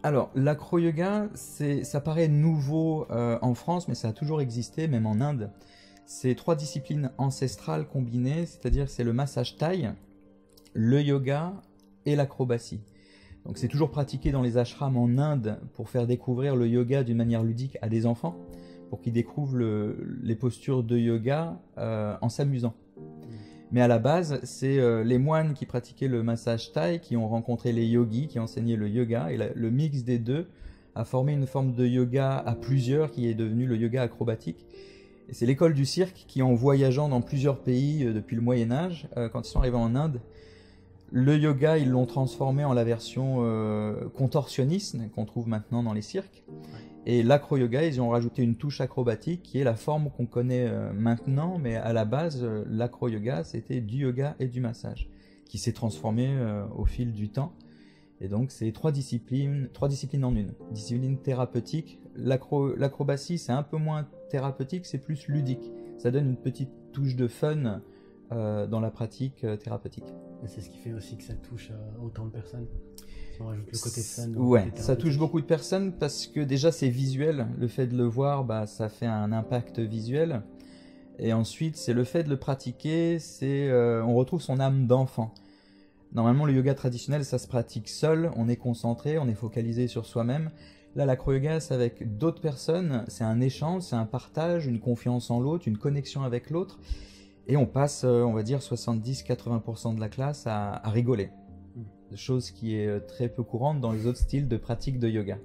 Alors, l'acro-yoga, ça paraît nouveau en France, mais ça a toujours existé, même en Inde. C'est trois disciplines ancestrales combinées, c'est-à-dire c'est le massage thaï, le yoga et l'acrobatie. Donc c'est toujours pratiqué dans les ashrams en Inde pour faire découvrir le yoga d'une manière ludique à des enfants, pour qu'ils découvrent les postures de yoga en s'amusant. Mais à la base, c'est les moines qui pratiquaient le massage thaï qui ont rencontré les yogis qui enseignaient le yoga, et le mix des deux a formé une forme de yoga à plusieurs qui est devenu le yoga acrobatique. Et c'est l'école du cirque qui, en voyageant dans plusieurs pays depuis le Moyen-Âge, quand ils sont arrivés en Inde, le yoga, ils l'ont transformé en la version contorsionniste qu'on trouve maintenant dans les cirques. Et l'acro-yoga, ils ont rajouté une touche acrobatique qui est la forme qu'on connaît maintenant, mais à la base, l'acro-yoga, c'était du yoga et du massage, qui s'est transformé au fil du temps. Et donc, c'est trois disciplines en une. Discipline thérapeutique. L'acrobatie, c'est un peu moins thérapeutique, c'est plus ludique. Ça donne une petite touche de fun dans la pratique thérapeutique. Et c'est ce qui fait aussi que ça touche autant de personnes. Si on rajoute le côté fun. Ouais, ça touche beaucoup de personnes parce que déjà c'est visuel. Le fait de le voir, bah, ça fait un impact visuel. Et ensuite, c'est le fait de le pratiquer, on retrouve son âme d'enfant. Normalement, le yoga traditionnel, ça se pratique seul, on est concentré, on est focalisé sur soi-même. Là, l'acro-yoga, c'est avec d'autres personnes, c'est un échange, c'est un partage, une confiance en l'autre, une connexion avec l'autre. Et on passe, on va dire, 70-80% de la classe à rigoler. Chose qui est très peu courante dans les autres styles de pratique de yoga.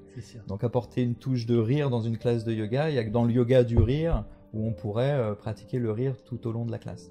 Donc apporter une touche de rire dans une classe de yoga, il y a que dans le yoga du rire où on pourrait pratiquer le rire tout au long de la classe.